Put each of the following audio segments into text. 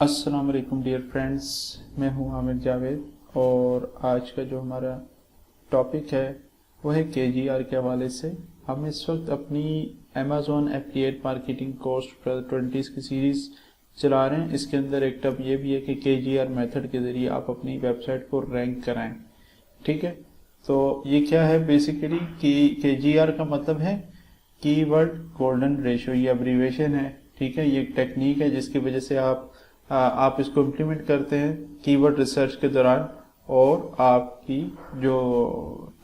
अस्सलाम वालेकुम dear friends, मैं हूं आमिर जावेद और आज का जो हमारा टॉपिक है वो है केजीआर के हवाले से। हम इस वक्त अपनी अमेज़ॉन एफिलिएट मार्केटिंग कोर्स 20 की सीरीज़ चला रहे हैं। इसके अंदर एक टॉप ये भी है कि केजीआर मेथड के ज़रिए आप अपनी वेबसाइट को रैंक कराएं। ठीक है, तो ये क्या है बेसिकली कि केजीआर का मतलब है कीवर्ड गोल्डन रेशियो, ये अब्रीविएशन है। ठीक है, ये एक टेक्निक है जिसकी वजह से आप इसको इम्प्लीमेंट करते हैं कीवर्ड रिसर्च के दौरान और आपकी जो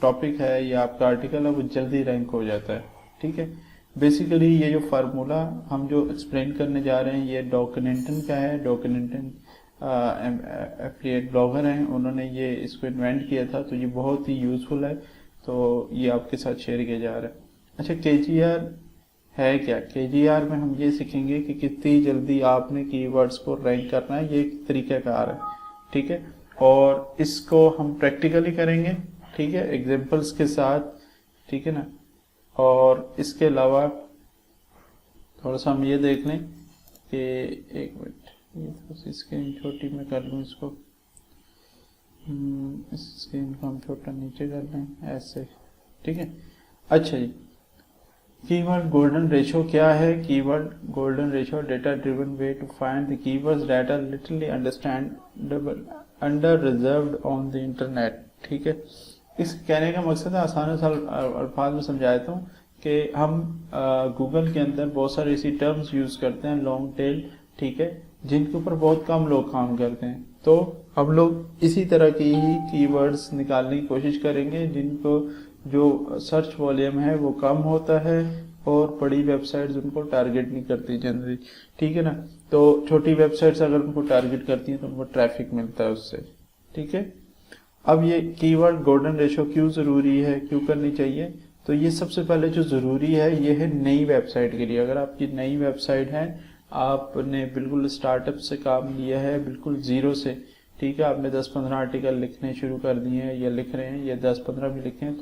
टॉपिक है या आपका आर्टिकल है वो जल्दी रैंक हो जाता है। ठीक है, बेसिकली ये जो फार्मूला हम जो एक्सप्लेन करने जा रहे हैं ये डॉकिनेंटन का है। डॉकिनेंटन एफिलिएट ब्लॉगर हैं, उन्होंने ये इसको इन्वेंट किया था, तो ये बहुत ही यूजफुल है, तो ये आपके साथ शेयर किया जा रहा है। अच्छा, केजीआर है क्या? केजीआर में हम ये सीखेंगे कि कितनी जल्दी आपने कीवर्ड्स को रैंक करना है, ये एक तरीक़ाकार है। ठीक है, और इसको हम प्रैक्टिकली करेंगे। ठीक है, एग्जांपल्स के साथ। ठीक है ना, और इसके अलावा थोड़ा सा हम ये देख लें कि एक मिनट, ये थोड़ी सी स्क्रीन छोटी मैं कर लूँ इसको। इस स्क्रीन को हम छोटा नीचे कर लें ऐसे। ठीक है, अच्छा जी, कीवर्ड गोल्डन रेशियो क्या है? Keyword golden ratio data driven way to find the keywords that are literally understandable under reserved on the internet. ठीक है, इस कहने का मकसद है, आसान अल्फाज में समझा देता हूँ कि हम गूगल के अंदर बहुत सारे ऐसी टर्म्स यूज करते हैं लॉन्ग टेल, ठीक है, जिनके ऊपर बहुत कम लोग काम करते हैं। तो हम लोग इसी तरह की ही कीवर्ड्स निकालने की कोशिश करेंगे जिनको जो सर्च वॉल्यूम है वो कम होता है और बड़ी वेबसाइट्स उनको टारगेट नहीं करती जनरली। ठीक है ना, तो छोटी वेबसाइट्स अगर उनको टारगेट करती हैं तो उनको ट्रैफिक मिलता है उससे। ठीक है, अब ये कीवर्ड गोल्डन रेशियो क्यों ज़रूरी है, क्यों करनी चाहिए? तो ये सबसे पहले जो ज़रूरी है ये है नई वेबसाइट के लिए। अगर आपकी नई वेबसाइट है, आपने बिल्कुल स्टार्टअप से काम लिया है, बिल्कुल ज़ीरो से, ठीक है, आपने 10-15 आर्टिकल लिखने शुरू कर दिए हैं या लिख रहे हैं या 10-15 भी लिखे हैं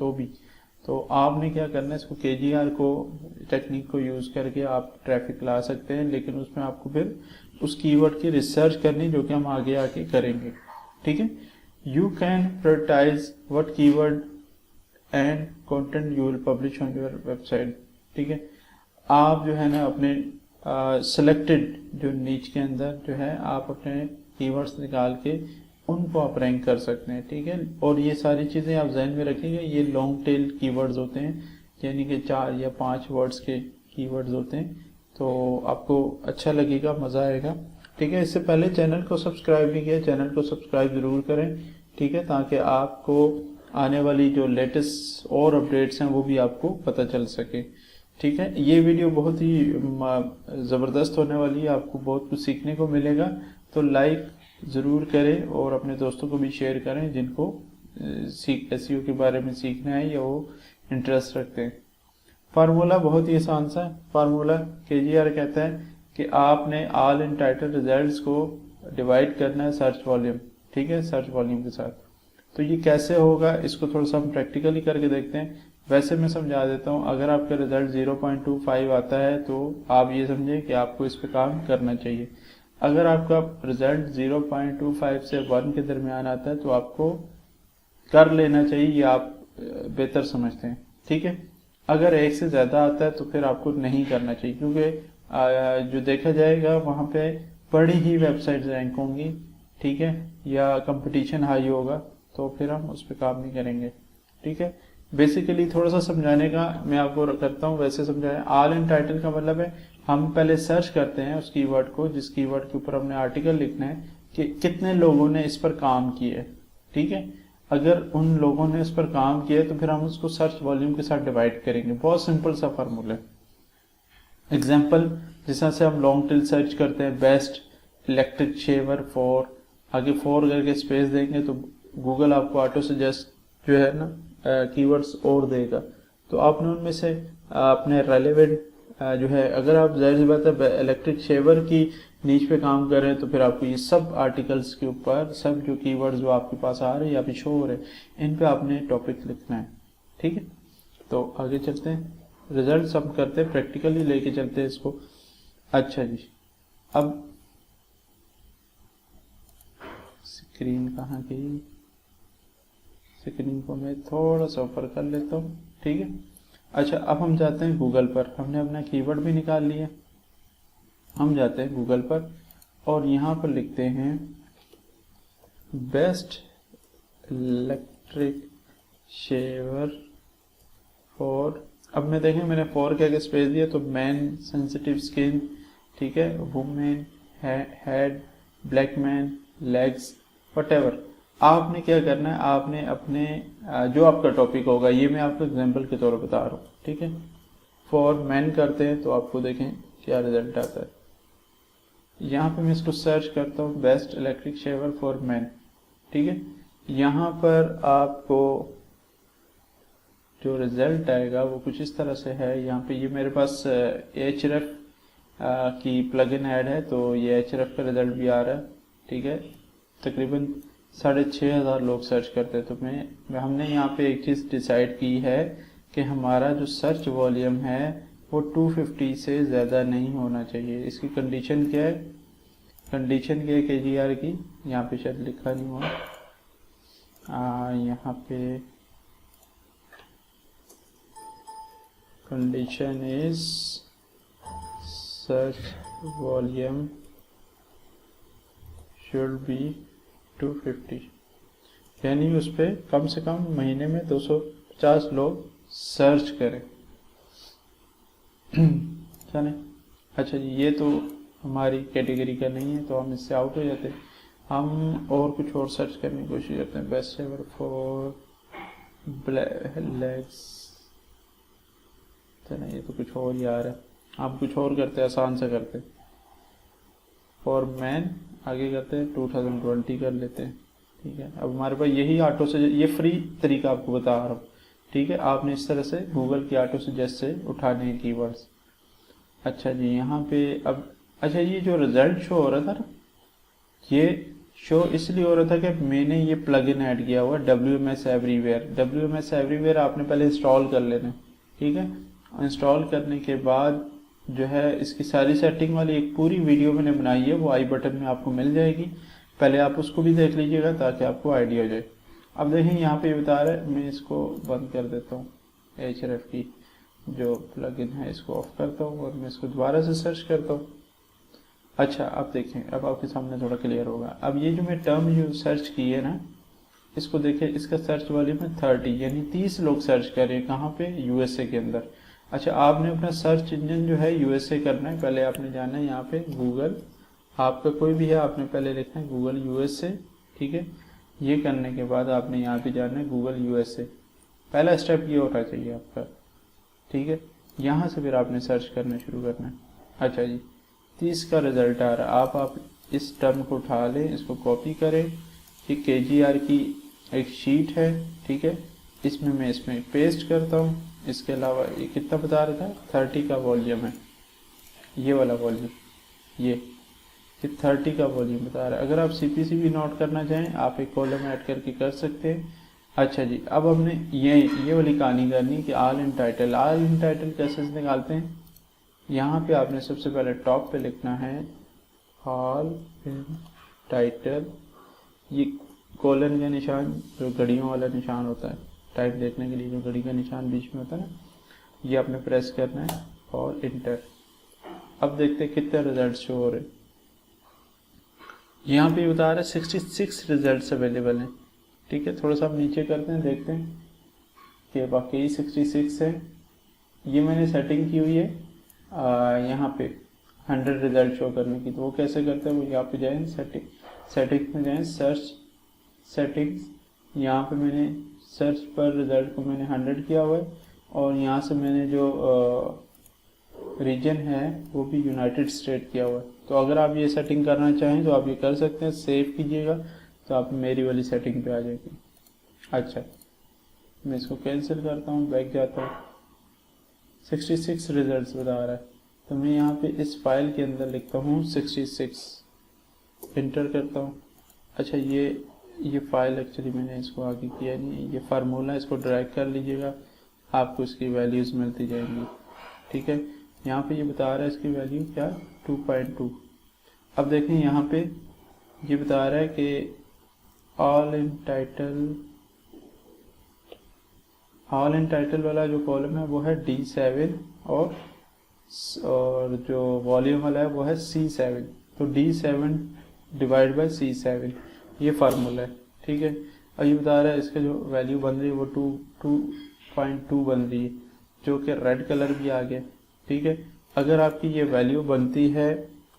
तो आपने क्या करना है, इसको केजीआर को टेक्निक को यूज़ करके आप ट्रैफिक ला सकते हैं, लेकिन उसमें आपको फिर उस कीवर्ड की रिसर्च करनी, जो कि हम आगे आके करेंगे। ठीक है, you can prioritise what keyword and content you will publish on your website. ठीक है, आप जो है ना अपने सिलेक्टेड जो नीच के अंदर जो है आप अपने कीवर्ड्स निकाल के उनको आप रैंक कर सकते हैं। ठीक है, और ये सारी चीज़ें आप जहन में रखेंगे, ये लॉन्ग टेल कीवर्ड्स होते हैं, यानी कि 4 या 5 वर्ड्स के कीवर्ड्स होते हैं, तो आपको अच्छा लगेगा, मज़ा आएगा। ठीक है, इससे पहले चैनल को सब्सक्राइब नहीं किया, चैनल को सब्सक्राइब ज़रूर करें। ठीक है, ताकि आपको आने वाली जो लेटेस्ट और अपडेट्स हैं वो भी आपको पता चल सके। ठीक है, ये वीडियो बहुत ही ज़बरदस्त होने वाली है, आपको बहुत कुछ सीखने को मिलेगा, तो लाइक ज़रूर करें और अपने दोस्तों को भी शेयर करें जिनको एसईओ के बारे में सीखना है या वो इंटरेस्ट रखते हैं। फार्मूला बहुत ही आसान सा फार्मूला केजीआर कहता है कि आपने ऑल इन टाइटल रिजल्ट्स को डिवाइड करना है सर्च वॉल्यूम। ठीक है, सर्च वॉल्यूम के साथ। तो ये कैसे होगा, इसको थोड़ा सा हम प्रैक्टिकली करके देखते हैं। वैसे मैं समझा देता हूँ, अगर आपका रिजल्ट 0.25 आता है तो आप ये समझें कि आपको इस पर काम करना चाहिए। अगर आपका रिजल्ट 0.25 से 1 के दरमियान आता है तो आपको कर लेना चाहिए, ये आप बेहतर समझते हैं। ठीक है, अगर 1 से ज़्यादा आता है तो फिर आपको नहीं करना चाहिए, क्योंकि जो देखा जाएगा वहाँ पे बड़ी ही वेबसाइट रैंक होंगी। ठीक है, या कंपटीशन हाई होगा, तो फिर हम उस पर काम नहीं करेंगे। ठीक है, बेसिकली थोड़ा सा समझाने का मैं आपको करता हूँ, वैसे समझाएं। ऑल इन टाइटल का मतलब है हम पहले सर्च करते हैं उस कीवर्ड को, जिस कीवर्ड के ऊपर हमने आर्टिकल लिखना है, कि कितने लोगों ने इस पर काम किया है। ठीक है, अगर उन लोगों ने इस पर काम किया है तो फिर हम उसको सर्च वॉल्यूम के साथ डिवाइड करेंगे। बहुत सिंपल सा फार्मूला है। एग्जाम्पल, जिस तरह से हम लॉन्ग टेल सर्च करते हैं, बेस्ट इलेक्ट्रिक शेवर फॉर, आगे 4 करके स्पेस देंगे तो गूगल आपको ऑटो सजेस्ट जो है ना कीवर्ड्स और देगा, तो आपने उनमें से अपने रेलेवेंट जो है, अगर आप जाहिर सी बात है इलेक्ट्रिक शेवर की नीच पे काम कर रहे हैं तो फिर आपको ये सब आर्टिकल्स के ऊपर सब जो कीवर्ड्स जो आपके पास आ रहे हैं या फिर शो हो रहे हैं, इन पे आपने टॉपिक लिखना है। ठीक है, तो आगे चलते हैं, रिजल्ट हम करते हैं, प्रैक्टिकली लेके चलते हैं इसको। अच्छा जी, अब स्क्रीन कहाँ गई, स्क्रीन को मैं थोड़ा सा ऊपर कर लेता हूँ, ठीक है। अच्छा, अब हम जाते हैं गूगल पर, हमने अपना कीवर्ड भी निकाल लिया। हम जाते हैं गूगल पर और यहाँ पर लिखते हैं बेस्ट इलेक्ट्रिक शेवर फॉर, अब मैं देखें मैंने फॉर के आगे स्पेस दिया तो मैन सेंसिटिव स्किन, ठीक है, women, head, black man, legs, whatever. आपने क्या करना है, आपने अपने जो आपका टॉपिक होगा, ये मैं आपको एग्जांपल के तौर पर बता रहा हूँ, ठीक है। फॉर मैन करते हैं तो आपको देखें क्या रिजल्ट आता है। यहाँ पे मैं इसको सर्च करता हूँ best electric shaver for man, ठीक है। यहाँ पर आपको जो रिजल्ट आएगा वो कुछ इस तरह से है। यहाँ पे ये मेरे पास एचरएफ की प्लगइन ऐड है, तो ये एचरएफ का रिजल्ट भी आ रहा है, ठीक है। तकरीबन 6,500 लोग सर्च करते हैं। तो हमने यहाँ पे एक चीज़ डिसाइड की है कि हमारा जो सर्च वॉल्यूम है वो 250 से ज़्यादा नहीं होना चाहिए। इसकी कंडीशन क्या है, कंडीशन क्या है KGR की, यहाँ पे शायद लिखा नहीं हुआ, यहाँ पे condition is search volume should be 250, यानी उस पर कम से कम महीने में 250 लोग सर्च करें। चलें, अच्छा जी, ये तो हमारी कैटेगरी का नहीं है तो हम इससे आउट हो जाते हैं। हम और कुछ और सर्च करने की कोशिश करते हैं। बेस्ट शेवर फॉर लेग्स, चलें, ये तो कुछ और ही आ रहा है, हम कुछ और करते हैं, आसान से करते हैं। फॉर मैन आगे करते हैं 2020 कर लेते हैं, ठीक है। अब हमारे पास यही ऑटो से, ये फ्री तरीका आपको बता रहा हूँ, ठीक है। आपने इस तरह से गूगल की ऑटो सजेस्ट से उठाने हैं कीवर्ड्स। अच्छा जी, यहाँ पे अब अच्छा, ये जो रिजल्ट शो हो रहा था ना, ये शो इसलिए हो रहा था कि मैंने ये प्लगइन ऐड किया हुआ WMS एवरीवेयर। WMS एवरीवेयर आपने पहले इंस्टॉल कर लेना, ठीक है। इंस्टॉल करने के बाद जो है इसकी सारी सेटिंग वाली एक पूरी वीडियो मैंने बनाई है, वो आई बटन में आपको मिल जाएगी, पहले आप उसको भी देख लीजिएगा ताकि आपको आइडिया हो जाए। अब देखें यहाँ पे बता रहा है, मैं इसको बंद कर देता हूँ, HRF की जो प्लगइन है इसको ऑफ करता हूँ और मैं इसको दोबारा से सर्च करता हूँ। अच्छा, अब देखें, अब आपके सामने थोड़ा क्लियर होगा। अब ये जो मैं टर्म जो सर्च की है ना, इसको देखें, इसका सर्च वॉल्यूम है 30, यानी 30 लोग सर्च कर रहे हैं, कहाँ पे, USA के अंदर। अच्छा, आपने अपना सर्च इंजन जो है USA करना है, पहले आपने जाना है यहाँ पे गूगल, आपका कोई भी है, आपने पहले लिखना है गूगल USA, ठीक है। ये करने के बाद आपने यहाँ पे जाना है गूगल USA, पहला स्टेप ये होना चाहिए आपका, ठीक है। यहाँ से फिर आपने सर्च करना शुरू करना है। अच्छा जी, 30 का रिजल्ट आ रहा है। आप इस टर्म को उठा लें, इसको कॉपी करें, ये KGR की एक शीट है, ठीक है, इसमें मैं इसमें पेस्ट करता हूँ। इसके अलावा ये कितना बता रहा था, 30 का वॉल्यूम है, ये वाला वॉल्यूम, ये 30 का वॉल्यूम बता रहा है। अगर आप CPC भी नोट करना चाहें, आप एक कॉलम ऐड करके कर सकते हैं। अच्छा जी, अब हमने ये वाली कहानी करनी कि all in title. All in title कैसे निकालते हैं, यहाँ पे आपने सबसे पहले टॉप पे लिखना है ऑल इन टाइटल, ये कोलन का निशान जो घड़ियों वाला निशान होता है, टाइप देखने के लिए जो घड़ी का निशान बीच में होता है ना, ये आपने प्रेस करना है और इंटर। अब देखते हैं कितने रिजल्ट शो हो रहे हैं। यहाँ पे बता रहा है 66 रिजल्ट्स अवेलेबल हैं, ठीक है। थोड़ा सा हम नीचे करते हैं, देखते हैं कि बाकी 66 है। ये मैंने सेटिंग की हुई है यहाँ पे 100 रिजल्ट शो करने की। तो वो कैसे करते हैं, वो यहाँ पे जाएँ, सेटिंग्स में जाएँ, सर्च सेटिंग्स, यहाँ पे मैंने सर्च पर रिजल्ट को मैंने 100 किया हुआ है और यहाँ से मैंने जो रीजन है वो भी यूनाइटेड स्टेट किया हुआ है। तो अगर आप ये सेटिंग करना चाहें तो आप ये कर सकते हैं, सेव कीजिएगा तो आप मेरी वाली सेटिंग पे आ जाएगी। अच्छा, मैं इसको कैंसिल करता हूँ, बैक जाता हूँ, 66 रिजल्ट्स बता रहा है। तो मैं यहाँ पे इस फाइल के अंदर लिखता हूँ 66, इंटर करता हूँ। अच्छा, ये फाइल एक्चुअली मैंने इसको आगे किया नहीं, ये फार्मूला, इसको ड्रैग कर लीजिएगा, आपको इसकी वैल्यूज़ मिलती जाएंगी, ठीक है। यहाँ पे ये बता रहा है इसकी वैल्यू क्या, 2.2। अब देखें यहाँ पे ये बता रहा है कि ऑल इन टाइटल वाला जो कॉलम है वो है D7 और जो वॉल्यूम वाला है वो है C7। तो D7 डिवाइड बाय C7 ये फार्मूला है, ठीक है। और ये बता रहा है इसका जो वैल्यू बन रही है वो 2.2 बन रही है, जो कि रेड कलर भी आ गया, ठीक है। अगर आपकी ये वैल्यू बनती है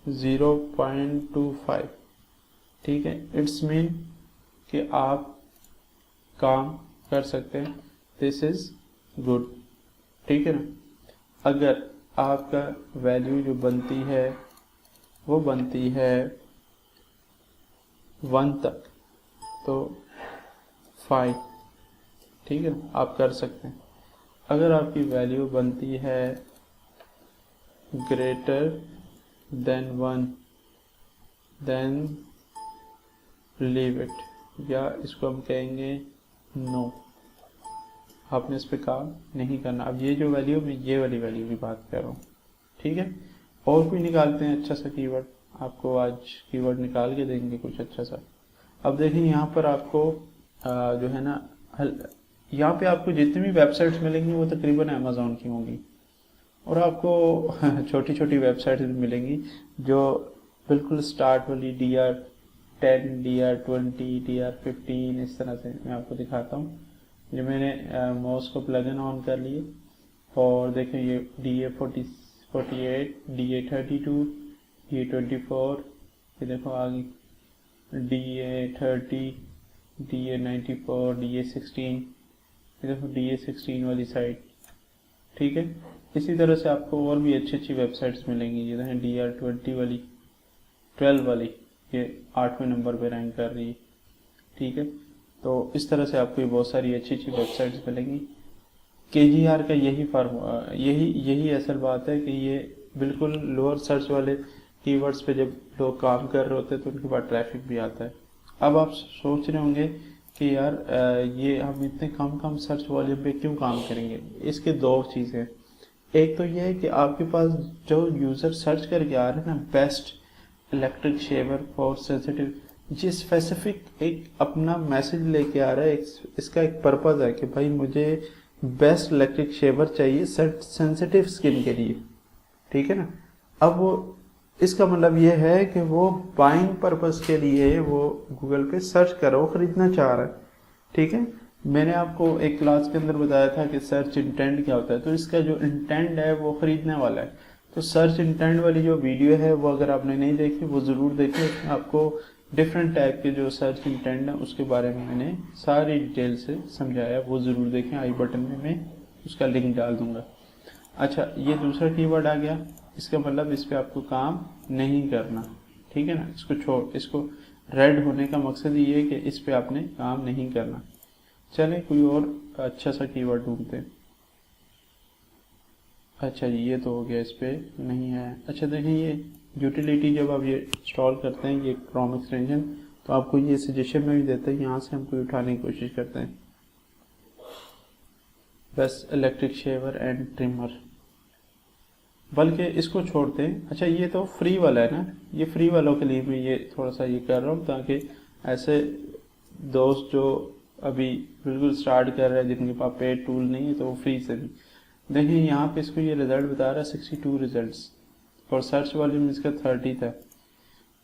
0.25, ठीक है, इट्स मीन कि आप काम कर सकते हैं, दिस इज गुड, ठीक है ना। अगर आपका वैल्यू जो बनती है वो बनती है 1 तक तो 5, ठीक है ना, आप कर सकते हैं। अगर आपकी वैल्यू बनती है greater than 1 then leave it, या इसको हम कहेंगे नो, आपने इस पे काम नहीं करना। अब ये जो वैल्यू, मैं ये वाली वैल्यू की बात कर रहा हूँ, ठीक है। और कोई निकालते हैं अच्छा सा कीवर्ड, आपको आज कीवर्ड निकाल के देंगे कुछ अच्छा सा। अब देखिए यहाँ पर आपको जो है ना, यहाँ पे आपको जितनी भी वेबसाइट्स मिलेंगी वो तकरीबन अमेज़ॉन की होंगी, और आपको छोटी छोटी वेबसाइट्स भी मिलेंगी जो बिल्कुल स्टार्ट वाली DR10, DR20, DR15, इस तरह से मैं आपको दिखाता हूँ। ये मैंने माउस को प्लगइन ऑन कर लिए और देखें ये DA48, DA32, DA24, ये देखो आगे DA30, DA94, DA16, ये देखो DA16 वाली साइट, ठीक है। इसी तरह से आपको और भी अच्छी अच्छी वेबसाइट्स मिलेंगी, ये देखें DR20 वाली, 12 वाली, ये 8वें नंबर पे रैंक कर रही है, ठीक है। तो इस तरह से आपको बहुत सारी अच्छी अच्छी वेबसाइट्स मिलेंगी। KGR का यही असल बात है कि ये बिल्कुल लोअर सर्च वाले कीवर्ड्स पे जब लोग काम कर रहे होते हैं तो उनके पास ट्रैफिक भी आता है। अब आप सोच रहे होंगे कि यार ये हम इतने कम सर्च वॉल्यूम पे क्यों काम करेंगे। इसके दो चीज़ें, एक तो ये है कि आपके पास जो यूज़र सर्च करके आ रहे हैं ना, best electric shaver for sensitive, ये स्पेसिफिक एक अपना मैसेज लेके आ रहा है, इसका एक पर्पज़ है कि भाई मुझे बेस्ट इलेक्ट्रिक शेवर चाहिए सेंसिटिव स्किन के लिए, ठीक है ना। अब वो इसका मतलब ये है कि वो बाइंग पर्पज़ के लिए वो गूगल पे सर्च कर रहा है, वो ख़रीदना चाह रहा है, ठीक है। मैंने आपको एक क्लास के अंदर बताया था कि सर्च इंटेंट क्या होता है, तो इसका जो इंटेंट है वो ख़रीदने वाला है। तो सर्च इंटेंट वाली जो वीडियो है वो अगर आपने नहीं देखी वो ज़रूर देखिए, उसमें आपको डिफरेंट टाइप के जो सर्च इंटेंट है उसके बारे में मैंने सारी डिटेल से समझाया, वो ज़रूर देखें। आई बटन में मैं उसका लिंक डाल दूंगा। अच्छा, ये दूसरा कीवर्ड आ गया, इसका मतलब इस पर आपको काम नहीं करना, ठीक है ना। इसको रेड होने का मकसद ये है कि इस पर आपने काम नहीं करना। चलें कोई और अच्छा सा कीवर्ड ढूंढते हैं। अच्छा जी, ये तो हो गया, इस पर नहीं है। अच्छा देखिए, ये यूटिलिटी जब आप ये इंस्टॉल करते हैं, ये क्रोम एक्सटेंशन, तो आपको ये सजेशन में भी देता है, यहाँ से हम कोई उठाने की कोशिश करते हैं, बस इलेक्ट्रिक शेवर एंड ट्रिमर, बल्कि इसको छोड़ते हैं। अच्छा, ये तो फ्री वाला है ना, ये फ्री वालों के लिए मैं ये थोड़ा सा ये कर रहा हूँ ताकि ऐसे दोस्त जो अभी बिल्कुल स्टार्ट कर रहे हैं, जिनके पास पेड टूल नहीं है, तो वो फ्री से भी देखिए। यहाँ पे इसको ये रिजल्ट बता रहा है 62 रिजल्ट्स, और सर्च वॉल्यूम इसका 30 था,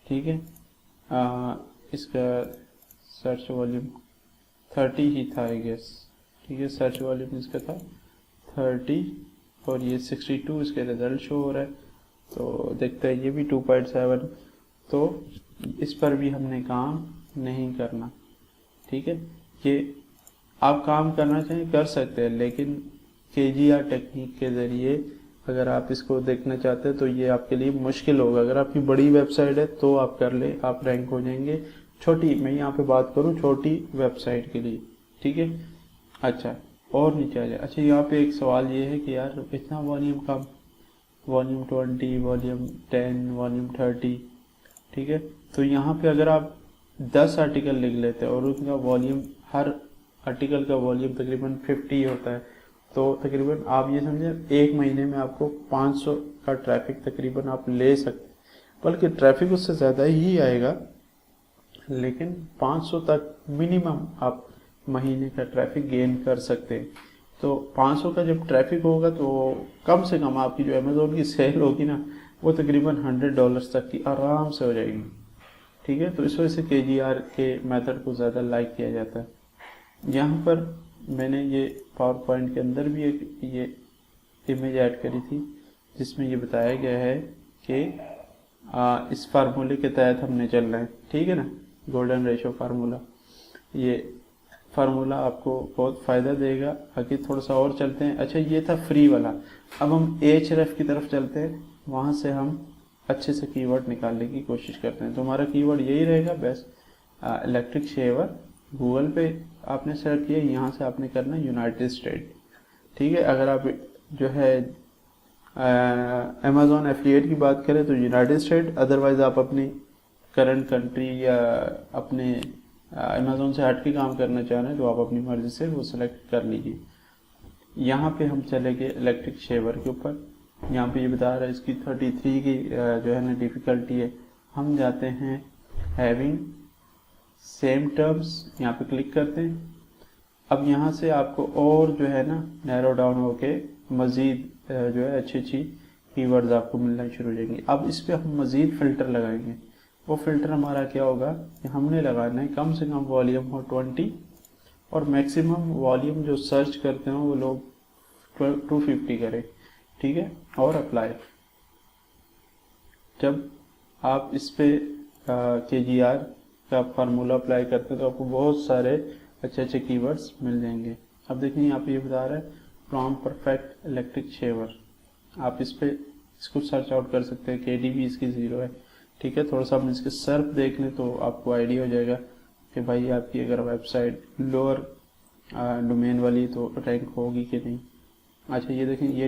ठीक है। इसका सर्च वॉल्यूम 30 ही था आई गेस, ठीक है। सर्च वॉल्यूम इसका था 30 और ये 62 इसके रिजल्ट शो हो रहा है। तो देखते हैं ये भी 2.7, तो इस पर भी हमने काम नहीं करना, ठीक है। ये आप काम करना चाहें कर सकते हैं, लेकिन KGR टेक्निक के ज़रिए अगर आप इसको देखना चाहते हैं तो ये आपके लिए मुश्किल होगा। अगर आपकी बड़ी वेबसाइट है तो आप कर ले, आप रैंक हो जाएंगे। छोटी, मैं यहाँ पे बात करूँ छोटी वेबसाइट के लिए, ठीक है। अच्छा, और नीचे आ जाए। अच्छा, यहाँ पे एक सवाल ये है कि यार इतना वॉल्यूम कम, वॉल्यूम 20, वॉल्यूम 10, वॉल्यूम 30, ठीक है। तो यहाँ पे अगर आप 10 आर्टिकल लिख लेते हैं और उनका वॉल्यूम, हर आर्टिकल का वॉल्यूम तकरीबन 50 होता है, तो तकरीबन आप ये समझें 1 महीने में आपको 500 का ट्रैफिक तकरीबन आप ले सकते, बल्कि ट्रैफिक उससे ज़्यादा ही आएगा, लेकिन 500 तक मिनिमम आप महीने का ट्रैफिक गेन कर सकते हैं। तो 500 का जब ट्रैफिक होगा तो कम से कम आपकी जो अमेज़ोन की सेल होगी ना, वो तकरीबन $100 तक की आराम से हो जाएगी। ठीक है, तो इस वजह से KGR के मेथड को ज़्यादा लाइक किया जाता है। यहाँ पर मैंने ये पावर पॉइंट के अंदर भी एक ये इमेज ऐड करी थी, जिसमें ये बताया गया है कि इस फार्मूले के तहत हमने चलना है। ठीक है ना, गोल्डन रेशो फार्मूला, ये फार्मूला आपको बहुत फ़ायदा देगा। आगे थोड़ा सा और चलते हैं। अच्छा, ये था फ्री वाला। अब हम Ahref की तरफ चलते हैं, वहाँ से हम अच्छे से कीवर्ड निकालने की कोशिश करते हैं। तो हमारा कीवर्ड यही रहेगा, बेस्ट इलेक्ट्रिक शेवर। गूगल पे आपने सर्च किया, यहाँ से आपने करना यूनाइटेड स्टेट। ठीक है, अगर आप जो है अमेज़ॉन एफिलिएट की बात करें तो यूनाइटेड स्टेट, अदरवाइज़ आप अपनी करंट कंट्री या अपने अमेज़ॉन से हट के काम करना चाह रहे हैं तो आप अपनी मर्ज़ी से वो सिलेक्ट कर लीजिए। यहाँ पे हम चले गए इलेक्ट्रिक शेवर के ऊपर। यहाँ पे ये बता रहा है इसकी 33 की जो है ना डिफ़िकल्टी है। हम जाते हैं हैविंग सेम टर्म्स, यहाँ पे क्लिक करते हैं। अब यहाँ से आपको और जो है ना नैरो डाउन होके मज़ीद जो है अच्छी अच्छी कीवर्ड्स आपको मिलना शुरू हो जाएंगी। अब इस पर हम मज़ीद फ़िल्टर लगाएंगे। वो फ़िल्टर हमारा क्या होगा कि हमने लगाना है कम से कम वॉल्यूम हो 20 और मैक्सिमम वॉल्यूम जो सर्च करते हैं वो लोग 250 करें। ठीक है, और अप्लाई। जब आप इस पे KGR का फार्मूला अप्लाई करते हैं तो आपको बहुत सारे अच्छे अच्छे कीवर्ड्स मिल जाएंगे। अब देखिए यहाँ पे ये बता रहा है फ्रॉम परफेक्ट इलेक्ट्रिक शेवर। आप इस पे इसको सर्च आउट कर सकते हैं। KDB इसकी 0 है। ठीक है, थोड़ा सा हम इसके सर्फ देख लें तो आपको आइडिया हो जाएगा कि भाई आपकी अगर वेबसाइट लोअर डोमेन वाली तो रैंक होगी कि नहीं। अच्छा, ये देखें, ये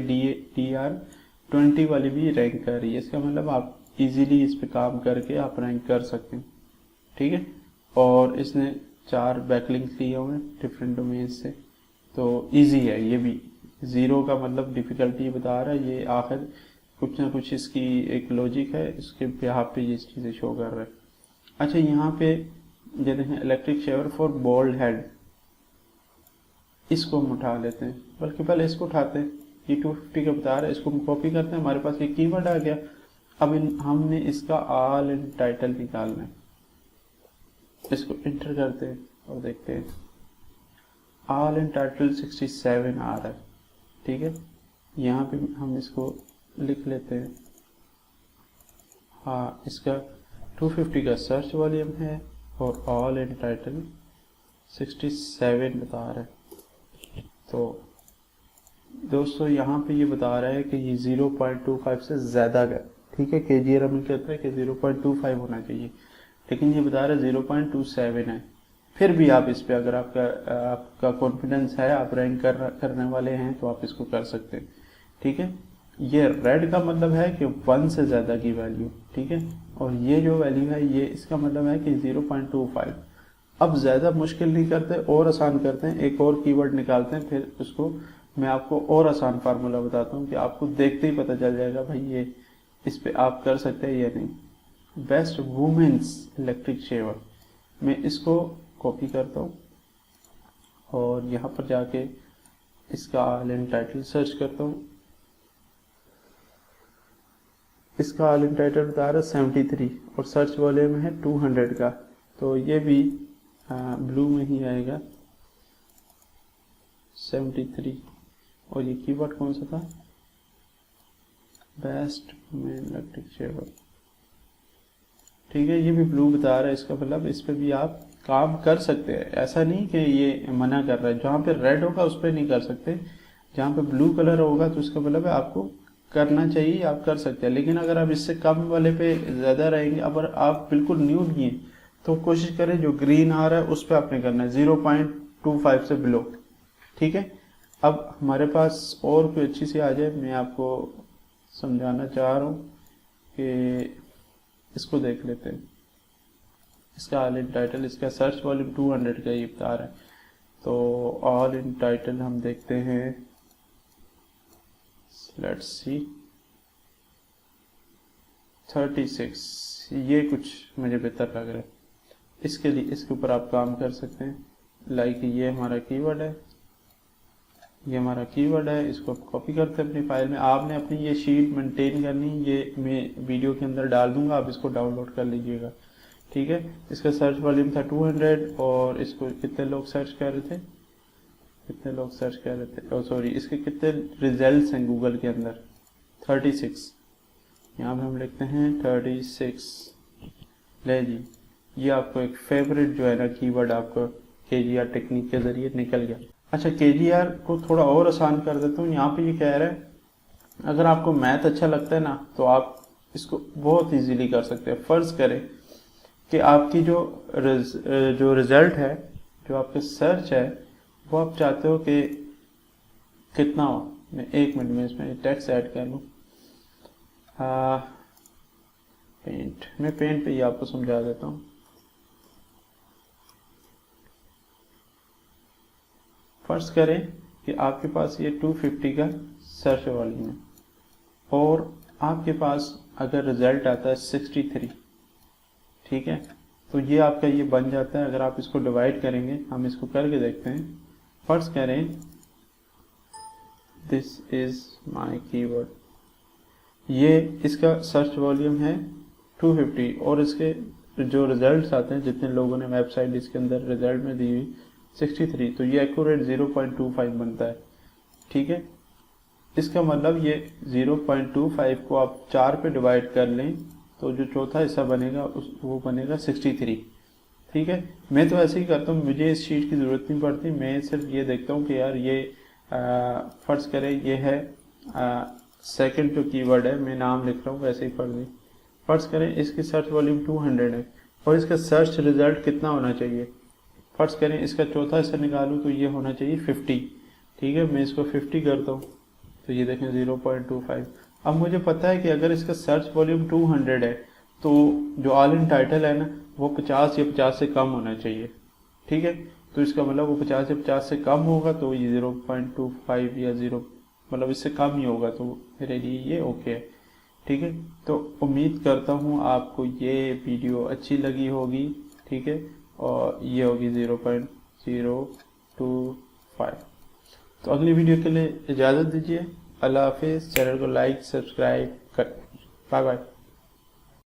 DR20 वाली भी रैंक कर रही है। इसका मतलब आप इजीली इस पे काम करके आप रैंक कर सकते हैं। ठीक है, और इसने 4 बैकलिंक्स लिए हुए हैं डिफरेंट डोमेन से, तो इजी है। ये भी 0 का मतलब डिफ़िकल्टी बता रहा है। ये आखिर कुछ ना कुछ इसकी एक लॉजिक है, इसके यहाँ पे ये चीज़ें शो कर रहा है। अच्छा, यहाँ पे ये देखें electric shaver for bold head, इसको हम उठा लेते हैं, बल्कि पहले इसको उठाते हैं। ये 250 का बता रहा है, इसको हम कॉपी करते हैं। हमारे पास ये कीवर्ड आ गया। अब हमने इसका ऑल इन टाइटल निकालना है। इसको इंटर करते हैं और देखते हैं ऑल इन टाइटल 67 आ रहा है। ठीक है, यहाँ पे हम इसको लिख लेते हैं। हाँ, इसका 250 का सर्च वॉल्यूम है और ऑल इन टाइटल 67 बता रहा है। तो दोस्तों यहाँ पे ये बता रहा है कि ये 0.25 से ज़्यादा का। ठीक है, KGR में कहता है कि 0.25 होना चाहिए, लेकिन ये बता रहा है 0.27 है। फिर भी आप इस पे अगर आपका कॉन्फिडेंस है, आप रैंक करने वाले हैं तो आप इसको कर सकते हैं। ठीक है, ये रेड का मतलब है कि 1 से ज़्यादा की वैल्यू। ठीक है, और ये जो वैल्यू है ये इसका मतलब है कि 0.25। अब ज़्यादा मुश्किल नहीं करते, और आसान करते हैं। एक और कीवर्ड निकालते हैं, फिर उसको मैं आपको और आसान फार्मूला बताता हूँ कि आपको देखते ही पता चल जाएगा भाई ये इस पे आप कर सकते हैं या नहीं। बेस्ट वुमेन्स इलेक्ट्रिक शेवर, मैं इसको कॉपी करता हूँ और यहाँ पर जाके इसका ऑल इन टाइटल सर्च करता हूँ। इसका ऑल इन टाइटल बता रहा है 73 और सर्च वॉल्यूम है 200 का, तो ये भी ब्लू में ही आएगा 73। और ये कीवर्ड कौन सा था? Best women electric shaver. ठीक है, ये भी ब्लू बता रहा है। इसका मतलब इस पे भी आप काम कर सकते हैं। ऐसा नहीं कि ये मना कर रहा है। जहाँ पे रेड होगा उस पर नहीं कर सकते, जहाँ पे ब्लू कलर होगा तो इसका मतलब है आपको करना चाहिए, आप कर सकते हैं। लेकिन अगर आप इससे कम वाले पे ज़्यादा रहेंगे, अगर आप बिल्कुल न्यू नहीं है तो कोशिश करें जो ग्रीन आ रहा है उस पर आपने करना है, 0.25 से बिलो। ठीक है, अब हमारे पास और कोई अच्छी सी आ जाए, मैं आपको समझाना चाह रहा हूँ कि इसको देख लेते हैं। इसका ऑल इन टाइटल, इसका सर्च वॉल्यूम 200 का ये बता रहा है। तो ऑल इन टाइटल हम देखते हैं, लेट्स सी 36, ये कुछ मुझे बेहतर लग रहा है। इसके लिए इसके ऊपर आप काम कर सकते हैं। लाइक ये हमारा कीवर्ड है, ये हमारा कीवर्ड है, इसको कॉपी करते हैं अपनी फाइल में। आपने अपनी ये शीट मेंटेन करनी, ये मैं वीडियो के अंदर डाल दूंगा, आप इसको डाउनलोड कर लीजिएगा, ठीक है। इसका सर्च वॉल्यूम था 200 और इसको कितने लोग सर्च कर रहे थे, कितने लोग सर्च कर रहे थे, ओ सॉरी, इसके कितने रिजल्ट्स हैं गूगल के अंदर, 36। यहाँ पे हम लिखते हैं 36। ले जी, ये आपको एक फेवरेट जो है ना कीवर्ड आपको KGR टेक्निक के जरिए निकल गया। अच्छा, KGR को थोड़ा और आसान कर देता हूँ। यहाँ पे ये कह रहा है अगर आपको मैथ अच्छा लगता है ना तो आप इसको बहुत इजीली कर सकते हैं। फर्ज करें कि आपकी जो रिजल्ट है, जो आपका सर्च है, वो आप चाहते हो कि कितना हो। मैं 1 मिनट में इसमें टेक्स्ट ऐड कर लूँ। पेंट, मैं पेंट पे ही आपको समझा देता हूँ। फर्ज करें कि आपके पास ये 250 का सर्च वॉल्यूम है और आपके पास अगर रिजल्ट आता है 63, ठीक है, तो ये आपका ये बन जाता है। अगर आप इसको डिवाइड करेंगे, हम इसको करके देखते हैं। फर्ज करें दिस इज माय कीवर्ड, ये इसका सर्च वॉल्यूम है 250 और इसके जो रिजल्ट्स आते हैं, जितने लोगों ने वेबसाइट इसके अंदर रिजल्ट में दी हुई 63, तो ये एक्यूरेट 0.25 बनता है, ठीक है। इसका मतलब ये 0.25 को आप 4 पे डिवाइड कर लें तो जो चौथा हिस्सा बनेगा वो बनेगा 63, ठीक है। मैं तो ऐसे ही करता हूँ, मुझे इस शीट की ज़रूरत नहीं पड़ती। मैं सिर्फ ये देखता हूँ कि यार ये फर्ज करें ये है सेकंड जो कीवर्ड है, मैं नाम लिख रहा हूँ वैसे ही फर्ज करें इसकी सर्च वॉल्यूम 200 है और इसका सर्च रिजल्ट कितना होना चाहिए। फर्ज करें इसका चौथा हिस्सा निकालूं तो ये होना चाहिए 50, ठीक है। मैं इसको 50 करता हूँ तो ये देखें 0.25। अब मुझे पता है कि अगर इसका सर्च वॉल्यूम 200 है तो जो ऑल इन टाइटल है ना वो 50 या 50 से कम होना चाहिए, ठीक है। तो इसका मतलब वो 50 या 50 से कम होगा तो ये 0.25 या 0 मतलब इससे कम ही होगा, तो मेरे लिए ये ओके है, ठीक है। तो उम्मीद करता हूँ आपको ये वीडियो अच्छी लगी होगी, ठीक है। और ये होगी 0.025। तो अगली वीडियो के लिए इजाज़त दीजिए। अल्लाह हाफिज़। चैनल को लाइक सब्सक्राइब कर, बाय बाय।